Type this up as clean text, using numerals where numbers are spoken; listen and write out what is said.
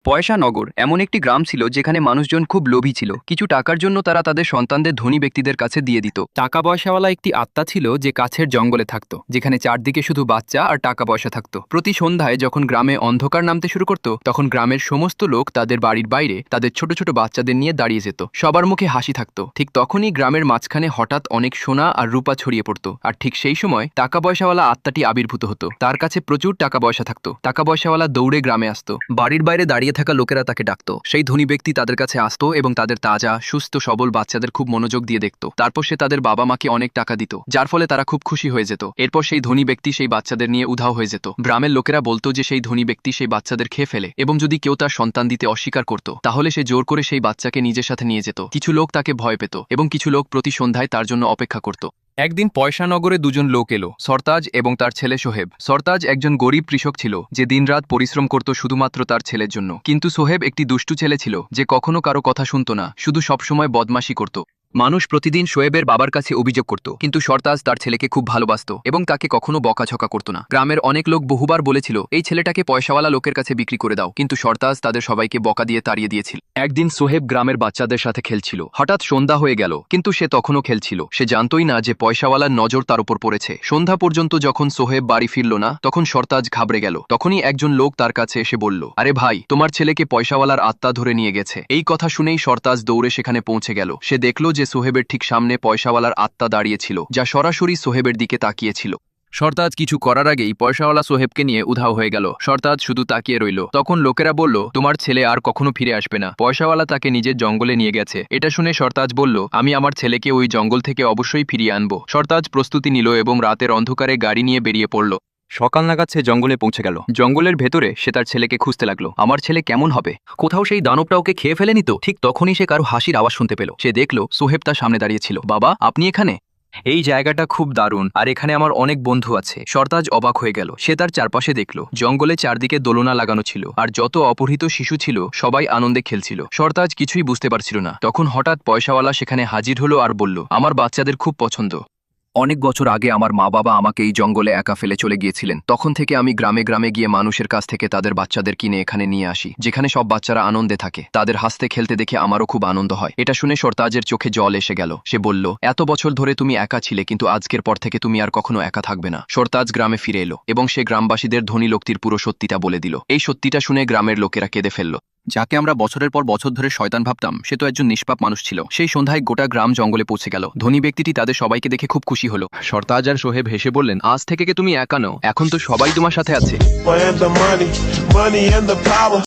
পয়সা নগর এমন একটি গ্রাম ছিল যেখানে মানুষজন খুব লোভী ছিল। কিছু টাকার জন্য তারা তাদের সন্তানদের ধনী ব্যক্তিদের কাছে দিয়ে দিত। টাকা পয়সাওয়ালা একটি আত্মা ছিল যে কাছের জঙ্গলে থাকত, যেখানে চারদিকে শুধু বাচ্চা আর টাকা পয়সা থাকত। প্রতি সন্ধ্যায় যখন গ্রামে অন্ধকার নামতে শুরু করত, তখন গ্রামের সমস্ত লোক তাদের বাড়ির বাইরে তাদের ছোট ছোট বাচ্চাদের নিয়ে দাঁড়িয়ে যেত। সবার মুখে হাসি থাকত। ঠিক তখনই গ্রামের মাঝখানে হঠাৎ অনেক সোনা আর রূপা ছড়িয়ে পড়ত। আর ঠিক সেই সময় টাকা পয়সাওয়ালা আত্মাটি আবির্ভূত হতো। তার কাছে প্রচুর টাকা পয়সা থাকত। টাকা পয়সাওয়ালা দৌড়ে গ্রামে আসতো। বাড়ির বাইরে দাঁড়িয়ে থাকা লোকেরা তাকে ডাকত। সেই ধনী ব্যক্তি তাদের কাছে আসতো এবং তাদের তাজা সুস্থ সবল বাচ্চাদের খুব মনোযোগ দিয়ে দেখত। তারপর সে তাদের বাবা মাকে অনেক টাকা দিত, যার ফলে তারা খুব খুশি হয়ে যেত। এরপর সেই ধনী ব্যক্তি সেই বাচ্চাদের নিয়ে উধাও হয়ে যেত। গ্রামের লোকেরা বলতো যে সেই ধনী ব্যক্তি সেই বাচ্চাদের খেয়ে ফেলে এবং যদি কেউ তার সন্তান দিতে অস্বীকার করত, তাহলে সে জোর করে সেই বাচ্চাকে নিজের সাথে নিয়ে যেত। কিছু লোক তাকে ভয় পেত এবং কিছু লোক প্রতি সন্ধ্যায় তার জন্য অপেক্ষা করত। একদিন পয়সানগরে দুজন লোক এলো, সরতাজ এবং তার ছেলে সোহেব। সরতাজ একজন গরিব কৃষক ছিল যে দিনরাত পরিশ্রম করত শুধুমাত্র তার ছেলের জন্য। কিন্তু সোহেব একটি দুষ্টু ছেলে ছিল যে কখনো কারো কথা শুনত না, শুধু সবসময় বদমাশি করত। মানুষ প্রতিদিন শোয়েবের বাবার কাছে অভিযোগ করত, কিন্তু সরতাজ তার ছেলেকে খুব ভালোবাসত এবং তাকে কখনো বকাঝকা করত না। গ্রামের অনেক লোক বহুবার বলেছিল এই ছেলেটাকে পয়সাওয়ালা লোকের কাছে বিক্রি করে দাও, কিন্তু সরতাজ তাদের সবাইকে বকা দিয়ে তাড়িয়ে দিয়েছিল। একদিন সোহেব গ্রামের বাচ্চাদের সাথে খেলছিল। হঠাৎ সন্ধ্যা হয়ে গেল, কিন্তু সে তখনও খেলছিল। সে জানতই না যে পয়সাওয়ালার নজর তার উপর পড়েছে। সন্ধ্যা পর্যন্ত যখন সোহেব বাড়ি ফিরল না, তখন সরতাজ ঘাবড়ে গেল। তখনই একজন লোক তার কাছে এসে বলল, আরে ভাই, তোমার ছেলেকে পয়সাওয়ালার আত্মা ধরে নিয়ে গেছে। এই কথা শুনেই সরতাজ দৌড়ে সেখানে পৌঁছে গেল। সে দেখল যে সোহেবের ঠিক সামনে পয়সাওয়ালার আত্মা দাঁড়িয়েছিল, যা সরাসরি সোহেবের দিকে তাকিয়েছিল। সরতাজ কিছু করার আগেই পয়সাওয়ালা সোহেবকে নিয়ে উধাও হয়ে গেল। সরতাজ শুধু তাকিয়ে রইল। তখন লোকেরা বলল, তোমার ছেলে আর কখনো ফিরে আসবে না, পয়সাওয়ালা তাকে নিজের জঙ্গলে নিয়ে গেছে। এটা শুনে সরতাজ বলল, আমি আমার ছেলেকে ওই জঙ্গল থেকে অবশ্যই ফিরিয়ে আনবো। সরতাজ প্রস্তুতি নিল এবং রাতের অন্ধকারে গাড়ি নিয়ে বেরিয়ে পড়ল। সকাল নাগাদ সে জঙ্গলে পৌঁছে গেল। জঙ্গলের ভেতরে সে তার ছেলেকে খুঁজতে লাগলো। আমার ছেলে কেমন হবে? কোথাও সেই দানবটা ওকে খেয়ে ফেলেনি তো? ঠিক তখনই সে কারো হাসির আওয়াজ শুনতে পেল। সে দেখল সোহেব তার সামনে দাঁড়িয়েছিল। বাবা, আপনি এখানে? এই জায়গাটা খুব দারুণ, আর এখানে আমার অনেক বন্ধু আছে। সরতাজ অবাক হয়ে গেল। সে তার চারপাশে দেখল জঙ্গলে চারদিকে দোলনা লাগানো ছিল, আর যত অপহৃত শিশু ছিল সবাই আনন্দে খেলছিল। সরতাজ কিছুই বুঝতে পারছিল না। তখন হঠাৎ পয়সাওয়ালা সেখানে হাজির হলো আর বলল, আমার বাচ্চাদের খুব পছন্দ। অনেক বছর আগে আমার মা বাবা আমাকে এই জঙ্গলে একা ফেলে চলে গিয়েছিলেন। তখন থেকে আমি গ্রামে গ্রামে গিয়ে মানুষের কাছ থেকে তাদের বাচ্চাদের কিনে এখানে নিয়ে আসি, যেখানে সব বাচ্চারা আনন্দে থাকে। তাদের হাসতে খেলতে দেখে আমারও খুব আনন্দ হয়। এটা শুনে সরতাজের চোখে জল এসে গেল। সে বলল, এত বছর ধরে তুমি একা ছিলে, কিন্তু আজকের পর থেকে তুমি আর কখনো একা থাকবে না। সরতাজ গ্রামে ফিরে এলো এবং সে গ্রামবাসীদের ধনী লোকটির পুরো সত্যিটা বলে দিল। এই সত্যিটা শুনে গ্রামের লোকেরা কেঁদে ফেলল। যাকে আমরা বছরের পর বছর ধরে শয়তান ভাবতাম, সে তো একজন নিষ্পাপ মানুষ ছিল। সেই সন্ধ্যায় গোটা গ্রাম জঙ্গলে পৌঁছে গেল। ধনী ব্যক্তিটি তাদের সবাইকে দেখে খুব খুশি হলো। সরতাজ আর সোহেব হেসে বললেন, আজ থেকে তুমি একা নও, এখন তো সবাই তোমার সাথে আছে।